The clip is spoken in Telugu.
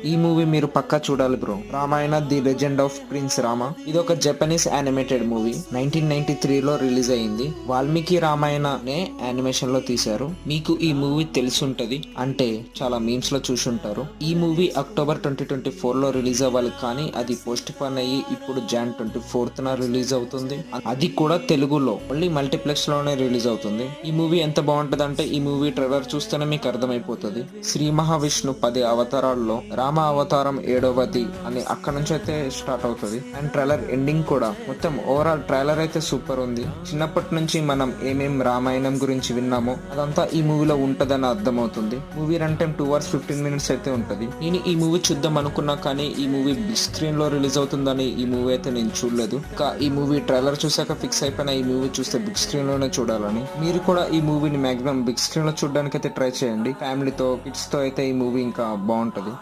ఈ మూవీ మీరు పక్కా చూడాలి bro. Ramayana the legend of prince Rama. ఇది ఒక జపనీస్ యానిమేటెడ్ మూవీ. 1993లో రిలీజ్ అయింది. వాల్మీకి రామాయణ నే యానిమేషన్ లో తీశారు. మీకు ఈ మూవీ తెలుసుంటది అంటే చాలా మీమ్స్ లో చూసుంటారు. ఈ మూవీ అక్టోబర్ 2024లో రిలీజ్ అవ్వాలి, కానీ అది పోస్ట్ పోన్ అయ్యి ఇప్పుడు జాన్ 24న రిలీజ్ అవుతుంది. అది కూడా తెలుగులో మళ్ళీ మల్టీప్లెక్స్ లోనే రిలీజ్ అవుతుంది. ఈ మూవీ ఎంత బాగుంటది అంటే ఈ మూవీ ట్రైలర్ చూస్తేనే మీకు అర్థమైపోతుంది. శ్రీ మహావిష్ణు 10 అవతారాల్లో రామ అవతారం 7వది అని అక్కడ నుంచి అయితే స్టార్ట్ అవుతుంది. అండ్ ట్రైలర్ ఎండింగ్ కూడా మొత్తం ఓవరాల్ ట్రైలర్ అయితే సూపర్ ఉంది. చిన్నప్పటి నుంచి మనం ఏమేం రామాయణం గురించి విన్నామో అదంతా ఈ మూవీలో ఉంటదని అర్థమవుతుంది. Movie run time 2 hours 15 minutes అయితే ఉంటది. నేను ఈ మూవీ చూద్దాం అనుకున్నా, కానీ ఈ మూవీ బిగ్ స్క్రీన్ లో రిలీజ్ అవుతుందని ఈ మూవీ అయితే నేను చూడలేదు. ఇంకా ఈ మూవీ ట్రైలర్ చూసాక ఫిక్స్ అయిపోయిన ఈ మూవీ చూస్తే బిగ్ స్క్రీన్ లోనే చూడాలని. మీరు కూడా ఈ మూవీని మాక్సిమం బిగ్ స్క్రీన్ లో చూడడానికి అయితే ట్రై చేయండి. ఫ్యామిలీతో కిడ్స్ తో అయితే ఈ మూవీ ఇంకా బాగుంటది.